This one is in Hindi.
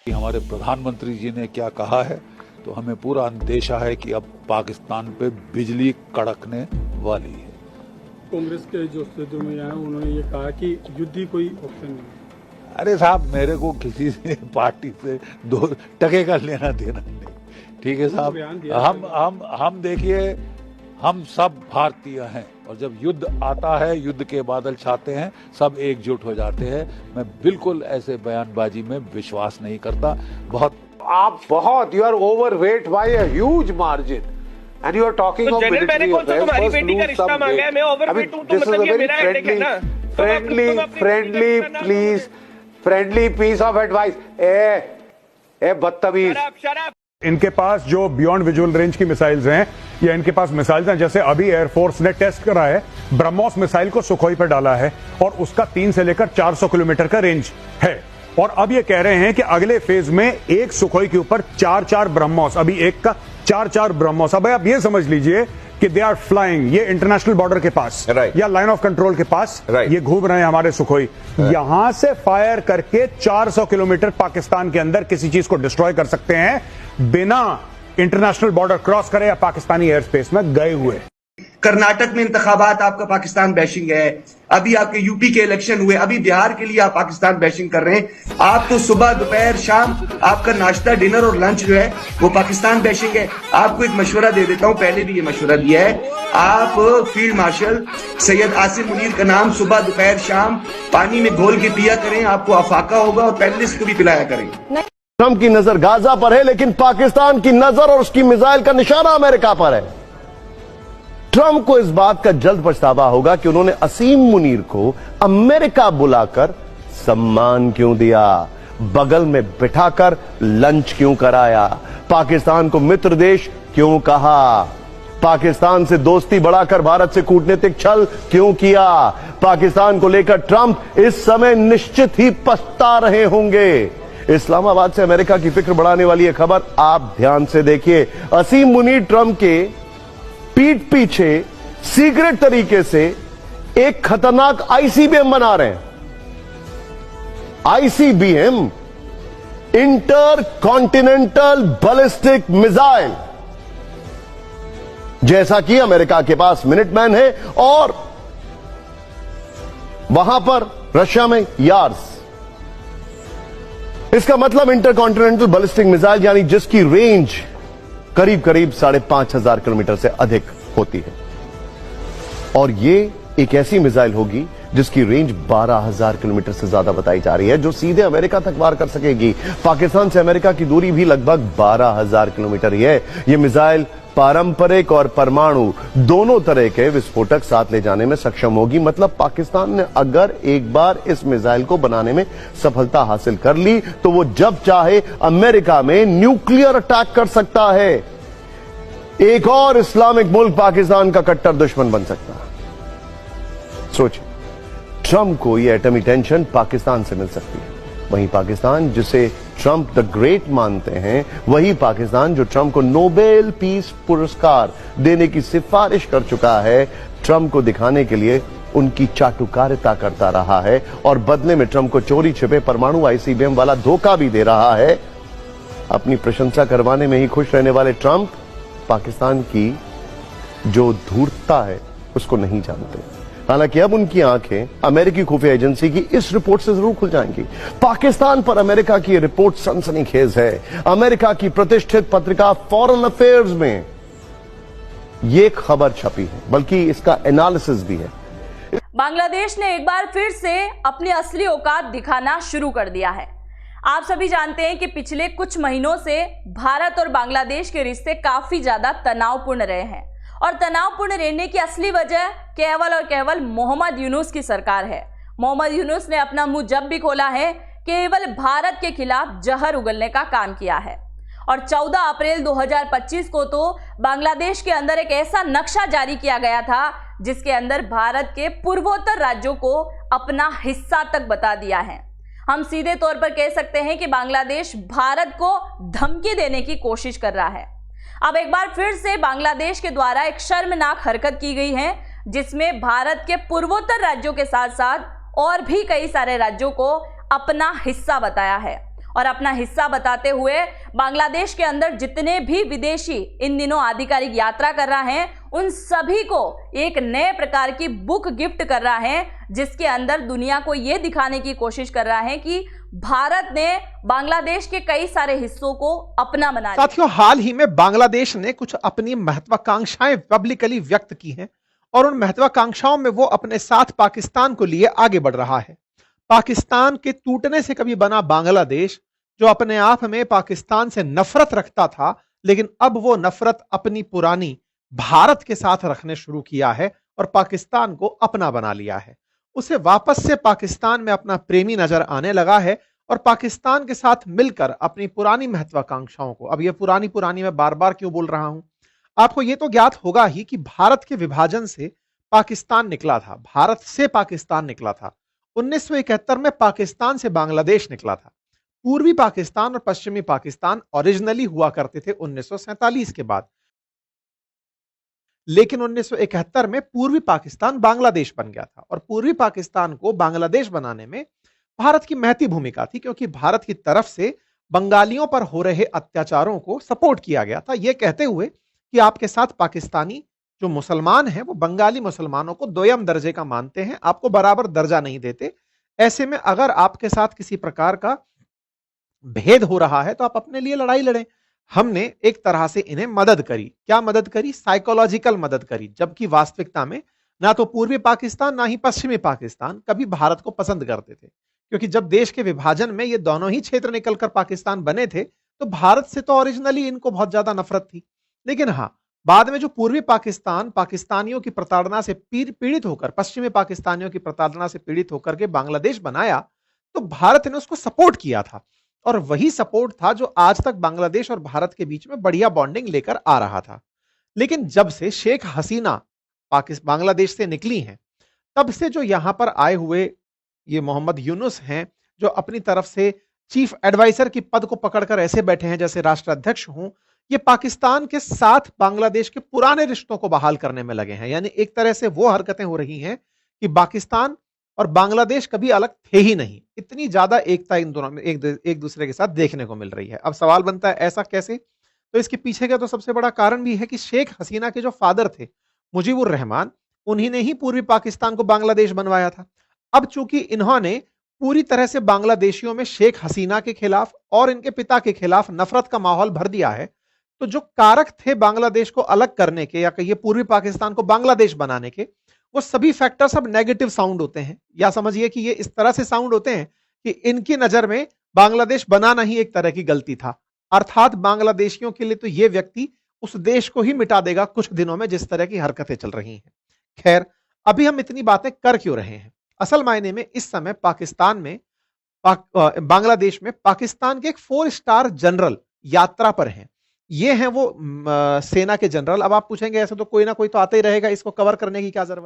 हमारे प्रधानमंत्री जी ने क्या कहा है, तो हमें पूरा अंदेशा है कि अब पाकिस्तान पे बिजली कड़कने वाली है। कांग्रेस के जो सदस्य में आए उन्होंने ये कहा कि युद्ध ही कोई ऑप्शन नहीं है। अरे साहब, मेरे को किसी से पार्टी से 2 टके का लेना देना नहीं, ठीक है साहब। हम देखिए, हम सब भारतीय हैं और जब युद्ध आता है, युद्ध के बादल छाते हैं, सब एकजुट हो जाते हैं। मैं बिल्कुल ऐसे बयानबाजी में विश्वास नहीं करता। You are overweight by a huge margin and you are talking of military affairs. तुम्हारी बेटी का रिश्ता मांगा है, मैं ओवरवेट हूं, तो मतलब ये मेरा हेडेक है ना। Friendly piece of advice. ए बदतमीज। इनके पास जो बियॉन्ड विजुअल रेंज की मिसाइल्स हैं, या इनके पास मिसाइल्स हैं, जैसे अभी एयरफोर्स ने टेस्ट करा है, ब्रह्मोस मिसाइल को सुखोई पर डाला है और उसका 3 से लेकर 400 किलोमीटर का रेंज है। और अब ये कह रहे हैं कि अगले फेज में एक सुखोई के ऊपर 4-4 ब्रह्मोस, अभी एक का 4-4 ब्रह्मोस। अब आप ये समझ लीजिए कि दे आर फ्लाइंग, ये इंटरनेशनल बॉर्डर के पास या लाइन ऑफ कंट्रोल के पास ये घूम रहे हैं हमारे सुखोई। यहां से फायर करके 400 किलोमीटर पाकिस्तान के अंदर किसी चीज को डिस्ट्रॉय कर सकते हैं बिना इंटरनेशनल बॉर्डर क्रॉस करे या पाकिस्तानी एयर स्पेस में गए हुए। कर्नाटक में इंतखाबात आपका पाकिस्तान बैशिंग है, अभी आपके यूपी के इलेक्शन हुए, अभी बिहार के लिए आप पाकिस्तान बैशिंग कर रहे हैं। आप तो सुबह दोपहर शाम आपका नाश्ता डिनर और लंच जो है वो पाकिस्तान बैशिंग है। आपको एक मशवरा दे देता हूं, पहले भी ये मशवरा दिया है। आप फील्ड मार्शल सैयद आसिम मुनीर का नाम सुबह दोपहर शाम पानी में घोल के पिया करें, आपको अफाका होगा, और पैनलिस्ट को भी पिलाया करें। ट्रंप की नजर गाजा पर है, लेकिन पाकिस्तान की नजर और उसकी मिसाइल का निशाना अमेरिका पर है। ट्रंप को इस बात का जल्द पछतावा होगा कि उन्होंने असीम मुनीर को अमेरिका बुलाकर सम्मान क्यों दिया, बगल में बिठाकर लंच क्यों कराया, पाकिस्तान को मित्र देश क्यों कहा, पाकिस्तान से दोस्ती बढ़ाकर भारत से कूटनीतिक छल क्यों किया। पाकिस्तान को लेकर ट्रंप इस समय निश्चित ही पछता रहे होंगे। इस्लामाबाद से अमेरिका की फिक्र बढ़ाने वाली यह खबर आप ध्यान से देखिए। असीम मुनीर ट्रंप के पीठ पीछे सीक्रेट तरीके से एक खतरनाक आईसीबीएम बना रहे हैं। ICBM, inter continental ballistic missile, जैसा कि अमेरिका के पास मिनटमैन है और वहां पर रशिया में यार्स। इसका मतलब इंटर कॉन्टिनेंटल बैलिस्टिक मिसाइल, यानी जिसकी रेंज करीब करीब 5,500 किलोमीटर से अधिक होती है। और ये एक ऐसी मिसाइल होगी जिसकी रेंज 12,000 किलोमीटर से ज्यादा बताई जा रही है, जो सीधे अमेरिका तक वार कर सकेगी। पाकिस्तान से अमेरिका की दूरी भी लगभग 12,000 किलोमीटर ही है। यह मिसाइल पारंपरिक और परमाणु दोनों तरह के विस्फोटक साथ ले जाने में सक्षम होगी। मतलब पाकिस्तान ने अगर एक बार इस मिसाइल को बनाने में सफलता हासिल कर ली तो वो जब चाहे अमेरिका में न्यूक्लियर अटैक कर सकता है। एक और इस्लामिक मुल्क पाकिस्तान का कट्टर दुश्मन बन सकता है। सोचिए, ट्रंप को यह एटमी टेंशन पाकिस्तान से मिल सकती है। वहीं पाकिस्तान, जिसे ट्रंप द ग्रेट मानते हैं, वही पाकिस्तान जो ट्रंप को नोबेल पीस पुरस्कार देने की सिफारिश कर चुका है, ट्रंप को दिखाने के लिए उनकी चाटुकारिता करता रहा है और बदले में ट्रंप को चोरी छिपे परमाणु आईसीबीएम वाला धोखा भी दे रहा है। अपनी प्रशंसा करवाने में ही खुश रहने वाले ट्रंप पाकिस्तान की जो धूर्तता है उसको नहीं जानते। हालांकि अब उनकी आंखें अमेरिकी खुफिया एजेंसी की इस रिपोर्ट से जरूर खुल जाएंगी। पाकिस्तान पर अमेरिका की रिपोर्ट सनसनीखेज है। अमेरिका की प्रतिष्ठित पत्रिका फॉरेन अफेयर्स में यह खबर छपी है, बल्कि इसका एनालिसिस भी है। बांग्लादेश ने एक बार फिर से अपनी असली औकात दिखाना शुरू कर दिया है। आप सभी जानते हैं कि पिछले कुछ महीनों से भारत और बांग्लादेश के रिश्ते काफी ज्यादा तनावपूर्ण रहे हैं और तनावपूर्ण रहने की असली वजह केवल और केवल मोहम्मद यूनुस की सरकार है। मोहम्मद यूनुस ने अपना मुंह जब भी खोला है, केवल भारत के खिलाफ जहर उगलने का काम किया है। और 14 अप्रैल 2025 को तो बांग्लादेश के अंदर एक ऐसा नक्शा जारी किया गया था जिसके अंदर भारत के पूर्वोत्तर राज्यों को अपना हिस्सा तक बता दिया है। हम सीधे तौर पर कह सकते हैं कि बांग्लादेश भारत को धमकी देने की कोशिश कर रहा है। अब एक बार फिर से बांग्लादेश के द्वारा एक शर्मनाक हरकत की गई है, जिसमें भारत के पूर्वोत्तर राज्यों के साथ साथ और भी कई सारे राज्यों को अपना हिस्सा बताया है और अपना हिस्सा बताते हुए बांग्लादेश के अंदर जितने भी विदेशी इन दिनों आधिकारिक यात्रा कर रहे हैं उन सभी को एक नए प्रकार की बुक गिफ्ट कर रहा है, जिसके अंदर दुनिया को यह दिखाने की कोशिश कर रहा है कि भारत ने बांग्लादेश के कई सारे हिस्सों को अपना बना लिया। साथियों, हाल ही में बांग्लादेश ने कुछ अपनी महत्वाकांक्षाएं पब्लिकली व्यक्त की हैं और उन महत्वाकांक्षाओं में वो अपने साथ पाकिस्तान को लिए आगे बढ़ रहा है। पाकिस्तान के टूटने से कभी बना बांग्लादेश, जो अपने आप में पाकिस्तान से नफरत रखता था, लेकिन अब वो नफरत अपनी पुरानी भारत के साथ रखने शुरू किया है और पाकिस्तान को अपना बना लिया है। उसे वापस से पाकिस्तान में अपना प्रेमी नजर आने लगा है और पाकिस्तान के साथ मिलकर अपनी पुरानी महत्वाकांक्षाओं को, अब ये पुरानी मैं बार बार क्यों बोल रहा हूं, आपको ये तो ज्ञात होगा ही कि भारत के विभाजन से पाकिस्तान निकला था, भारत से पाकिस्तान निकला था। 1971 में पाकिस्तान से बांग्लादेश निकला था। पूर्वी पाकिस्तान और पश्चिमी पाकिस्तान ओरिजिनली हुआ करते थे 1947 के बाद, लेकिन 1971 में पूर्वी पाकिस्तान बांग्लादेश बन गया था और पूर्वी पाकिस्तान को बांग्लादेश बनाने में भारत की महती भूमिका थी, क्योंकि भारत की तरफ से बंगालियों पर हो रहे अत्याचारों को सपोर्ट किया गया था, यह कहते हुए कि आपके साथ पाकिस्तानी जो मुसलमान हैं वो बंगाली मुसलमानों को दोयम दर्जे का मानते हैं, आपको बराबर दर्जा नहीं देते। ऐसे में अगर आपके साथ किसी प्रकार का भेद हो रहा है तो आप अपने लिए लड़ाई लड़ें। हमने एक तरह से इन्हें मदद करी। क्या मदद करी? साइकोलॉजिकल मदद करी, जबकि वास्तविकता में ना तो पूर्वी पाकिस्तान ना ही पश्चिमी पाकिस्तान कभी भारत को पसंद करते थे, क्योंकि जब देश के विभाजन में ये दोनों ही क्षेत्र निकलकर पाकिस्तान बने थे तो भारत से तो ओरिजिनली इनको बहुत ज्यादा नफरत थी। लेकिन हाँ, बाद में जो पूर्वी पाकिस्तान पाकिस्तानियों की प्रताड़ना से पीड़ित होकर, पश्चिमी पाकिस्तानियों की प्रताड़ना से पीड़ित होकर के बांग्लादेश बनाया, तो भारत ने उसको सपोर्ट किया था और वही सपोर्ट था जो आज तक बांग्लादेश और भारत के बीच में बढ़िया बॉन्डिंग लेकर आ रहा था। लेकिन जब से शेख हसीना बांग्लादेश से निकली हैं, तब से जो यहां पर आए हुए ये मोहम्मद यूनुस हैं, जो अपनी तरफ से चीफ एडवाइजर की पद को पकड़कर ऐसे बैठे हैं जैसे राष्ट्राध्यक्ष हों, ये पाकिस्तान के साथ बांग्लादेश के पुराने रिश्तों को बहाल करने में लगे हैं। यानी एक तरह से वो हरकतें हो रही हैं कि पाकिस्तान और बांग्लादेश कभी अलग थे ही नहीं, इतनी ज्यादा एकता इन दोनों में एक दूसरे के साथ देखने को मिल रही है। अब सवाल बनता है ऐसा कैसे? तो इसके पीछे का तो सबसे बड़ा कारण भी है कि शेख हसीना के जो फादर थे मुजीबुर रहमान, उन्हीं ने ही पूर्वी पाकिस्तान को बांग्लादेश बनवाया था। अब चूंकि इन्होंने पूरी तरह से बांग्लादेशियों में शेख हसीना के खिलाफ और इनके पिता के खिलाफ नफरत का माहौल भर दिया है, तो जो कारक थे बांग्लादेश को अलग करने के या कहिए पूर्वी पाकिस्तान को बांग्लादेश बनाने के, वो सभी फैक्टर्स अब नेगेटिव साउंड होते हैं, या समझिए कि ये इस तरह से साउंड होते हैं कि इनकी नजर में बांग्लादेश बनाना ही एक तरह की गलती था। अर्थात बांग्लादेशियों के लिए तो ये व्यक्ति उस देश को ही मिटा देगा कुछ दिनों में, जिस तरह की हरकतें चल रही हैं। खैर, अभी हम इतनी बातें कर क्यों रहे हैं? असल मायने में इस समय पाकिस्तान में बांग्लादेश में पाकिस्तान के एक 4 स्टार जनरल यात्रा पर हैं। ये हैं वो सेना के जनरल। अब आप पूछेंगे ऐसे तो कोई ना कोई तो आता ही रहेगा, इसको कवर करने की क्या जरूरत है?